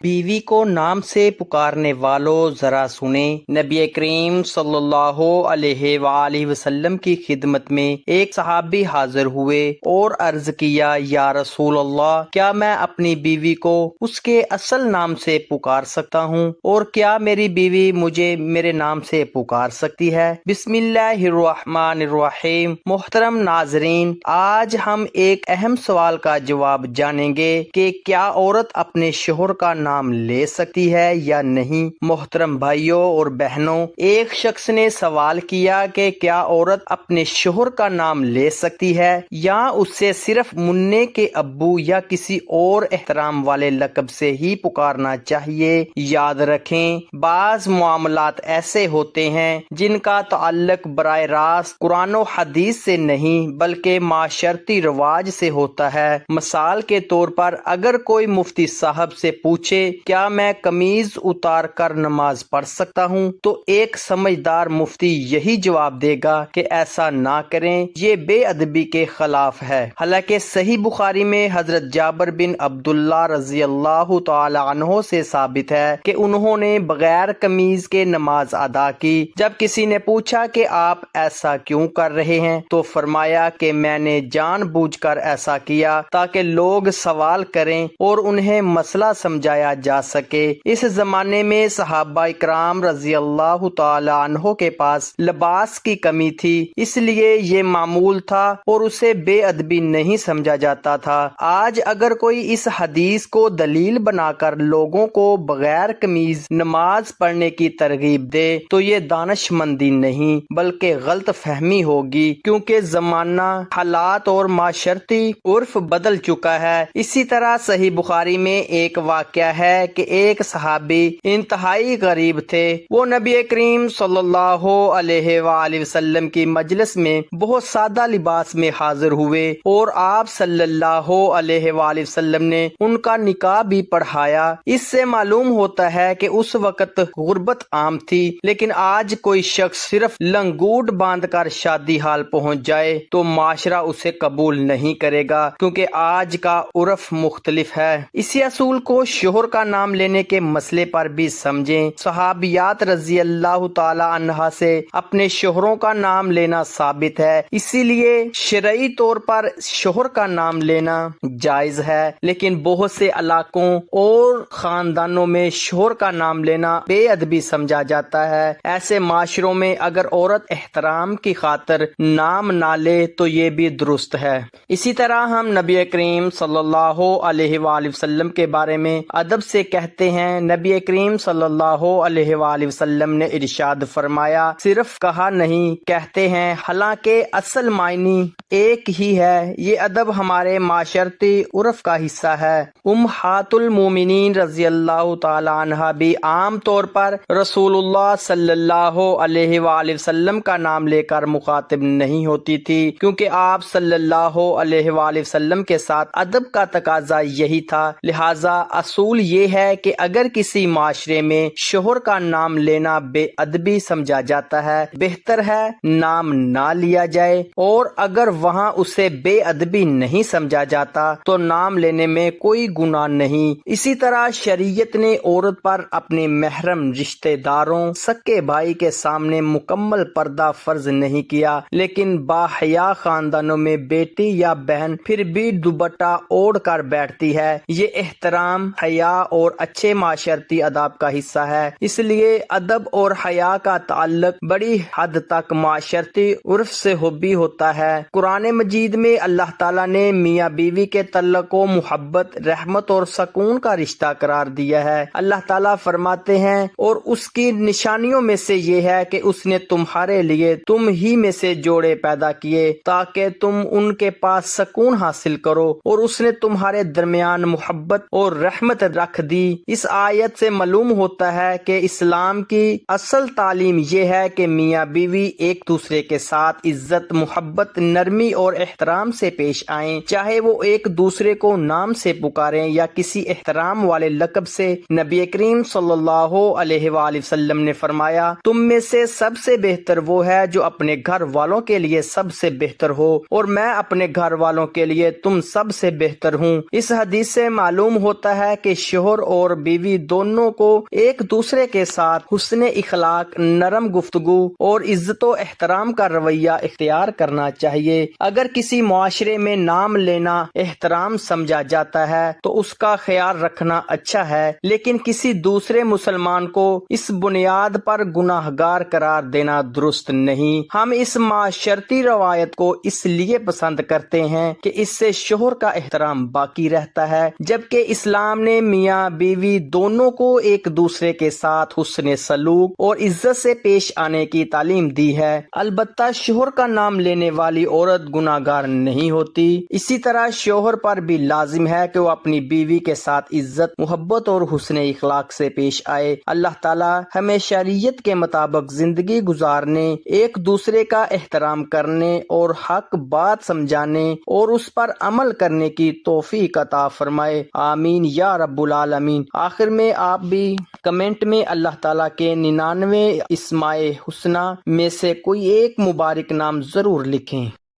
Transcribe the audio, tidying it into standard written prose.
بیوی کو نام سے پکارنے والوں ذرا سنیں۔ نبی کریم صلی اللہ علیہ وآلہ وسلم کی خدمت میں ایک صحابی حاضر ہوئے اور عرض کیا، یا رسول اللہ، کیا میں اپنی بیوی کو اس کے اصل نام سے پکار سکتا ہوں، اور کیا میری بیوی مجھے میرے نام سے پکار سکتی ہے؟ بسم اللہ الرحمن الرحیم۔ محترم ناظرین، آج ہم ایک اہم سوال کا جواب جانیں گے کہ کیا عورت اپنے شوہر کا نام لے سکتی ہے یا نہیں؟ محترم بھائیوں اور بہنوں، ایک شخص نے سوال کیا کہ کیا عورت اپنے شوہر کا نام لے سکتی ہے یا اسے صرف منع کے ابو یا کسی اور احترام والے لقب سے ہی پکارنا چاہیے؟ یاد رکھیں، بعض معاملات ایسے ہوتے ہیں جن کا تعلق براہ راست قرآن و حدیث سے نہیں بلکہ معاشرتی رواج سے ہوتا ہے۔ مثال کے طور پر اگر کوئی مفتی صاحب سے پوچھے کیا میں قمیض اتار کر نماز پڑھ سکتا ہوں، تو ایک سمجھدار مفتی یہی جواب دے گا کہ ایسا نہ کریں، یہ بے ادبی کے خلاف ہے۔ حالانکہ صحیح بخاری میں حضرت جابر بن عبداللہ رضی اللہ تعالی عنہ سے ثابت ہے کہ انہوں نے بغیر قمیض کے نماز ادا کی۔ جب کسی نے پوچھا کہ آپ ایسا کیوں کر رہے ہیں تو فرمایا کہ میں نے جان بوجھ کر ایسا کیا تاکہ لوگ سوال کریں اور انہیں مسئلہ سمجھایا جا سکے۔ اس زمانے میں صحابہ اکرام رضی اللہ تعالی عنہ کے پاس لباس کی کمی تھی، اس لیے یہ معمول تھا اور اسے بے ادبی نہیں سمجھا جاتا تھا۔ آج اگر کوئی اس حدیث کو دلیل بنا کر لوگوں کو بغیر قمیض نماز پڑھنے کی ترغیب دے تو یہ دانش مندی نہیں بلکہ غلط فہمی ہوگی، کیونکہ زمانہ، حالات اور معاشرتی عرف بدل چکا ہے۔ اسی طرح صحیح بخاری میں ایک واقعہ ہے کہ ایک صحابی انتہائی غریب تھے۔ وہ نبی کریم صلی اللہ علیہ وآلہ وسلم کی مجلس میں بہت سادہ لباس میں حاضر ہوئے اور آپ صلی اللہ علیہ وآلہ وسلم نے ان کا نکاح بھی پڑھایا۔ اس سے معلوم ہوتا ہے کہ اس وقت غربت عام تھی، لیکن آج کوئی شخص صرف لنگوٹ باندھ کر شادی حال پہنچ جائے تو معاشرہ اسے قبول نہیں کرے گا، کیونکہ آج کا عرف مختلف ہے۔ اسی اصول کو شوہر کا نام لینے کے مسئلے پر بھی سمجھیں۔ صحابیات رضی اللہ تعالی عنہا سے اپنے شوہروں کا نام لینا ثابت ہے، اسی لیے شرعی طور پر شوہر کا نام لینا جائز ہے، لیکن بہت سے علاقوں اور خاندانوں میں شوہر کا نام لینا بے ادبی سمجھا جاتا ہے۔ ایسے معاشروں میں اگر عورت احترام کی خاطر نام نہ لے تو یہ بھی درست ہے۔ اسی طرح ہم نبی کریم صلی اللہ علیہ وآلہ وسلم کے بارے میں ادب سے کہتے ہیں۔ نبی کریم صلی اللہ علیہ وآلہ وسلم نے ارشاد فرمایا، صرف کہا نہیں، کہتے ہیں، حالانکہ اصل معنی ایک ہی ہے۔ یہ ادب ہمارے معاشرتی عرف کا حصہ ہے۔ امہات المومنین رضی اللہ تعالی عنہ بھی عام طور پر رسول اللہ صلی اللہ علیہ وآلہ وسلم کا نام لے کر مخاطب نہیں ہوتی تھی، کیونکہ آپ صلی اللہ علیہ وآلہ وسلم کے ساتھ ادب کا تقاضا یہی تھا۔ لہٰذا اصول یہ ہے کہ اگر کسی معاشرے میں شوہر کا نام لینا بے ادبی سمجھا جاتا ہے، بہتر ہے نام نہ لیا جائے، اور اگر وہاں اسے بے ادبی نہیں سمجھا جاتا تو نام لینے میں کوئی گناہ نہیں۔ اسی طرح شریعت نے عورت پر اپنے محرم رشتہ داروں، سکے بھائی کے سامنے مکمل پردہ فرض نہیں کیا، لیکن باحیا خاندانوں میں بیٹی یا بہن پھر بھی دوپٹہ اوڑھ کر بیٹھتی ہے۔ یہ احترام، حیا اور اچھے معاشرتی آداب کا حصہ ہے۔ اس لیے ادب اور حیا کا تعلق بڑی حد تک معاشرتی عرف سے بھی ہوتا ہے۔ قرآن مجید میں اللہ تعالیٰ نے میاں بیوی کے تعلق کو محبت، رحمت اور سکون کا رشتہ قرار دیا ہے۔ اللہ تعالیٰ فرماتے ہیں، اور اس کی نشانیوں میں سے یہ ہے کہ اس نے تمہارے لیے تم ہی میں سے جوڑے پیدا کیے تاکہ تم ان کے پاس سکون حاصل کرو، اور اس نے تمہارے درمیان محبت اور رحمت رکھ دی۔ اس آیت سے معلوم ہوتا ہے کہ اسلام کی اصل تعلیم یہ ہے کہ میاں بیوی ایک دوسرے کے ساتھ عزت، محبت، نرمی اور احترام سے پیش آئیں، چاہے وہ ایک دوسرے کو نام سے پکاریں یا کسی احترام والے لقب سے۔ نبی کریم صلی اللہ علیہ وآلہ وسلم نے فرمایا، تم میں سے سب سے بہتر وہ ہے جو اپنے گھر والوں کے لیے سب سے بہتر ہو، اور میں اپنے گھر والوں کے لیے تم سب سے بہتر ہوں۔ اس حدیث سے معلوم ہوتا ہے کہ شوہر اور بیوی دونوں کو ایک دوسرے کے ساتھ حسن اخلاق، نرم گفتگو اور عزت و احترام کا رویہ اختیار کرنا چاہیے۔ اگر کسی معاشرے میں نام لینا احترام سمجھا جاتا ہے تو اس کا خیال رکھنا اچھا ہے، لیکن کسی دوسرے مسلمان کو اس بنیاد پر گناہگار قرار دینا درست نہیں۔ ہم اس معاشرتی روایت کو اس لیے پسند کرتے ہیں کہ اس سے شوہر کا احترام باقی رہتا ہے، جبکہ اسلام نے میاں بیوی دونوں کو ایک دوسرے کے ساتھ حسن سلوک اور عزت سے پیش آنے کی تعلیم دی ہے۔ البتہ شوہر کا نام لینے والی عورت گناہگار نہیں ہوتی۔ اسی طرح شوہر پر بھی لازم ہے کہ وہ اپنی بیوی کے ساتھ عزت، محبت اور حسن اخلاق سے پیش آئے۔ اللہ تعالی ہمیں شریعت کے مطابق زندگی گزارنے، ایک دوسرے کا احترام کرنے اور حق بات سمجھانے اور اس پر عمل کرنے کی توفیق عطا فرمائے، آمین یا رب العالمین۔ آخر میں آپ بھی کمنٹ میں اللہ تعالیٰ کے 99 اسماء حسنہ میں سے کوئی ایک مبارک نام ضرور لکھیں۔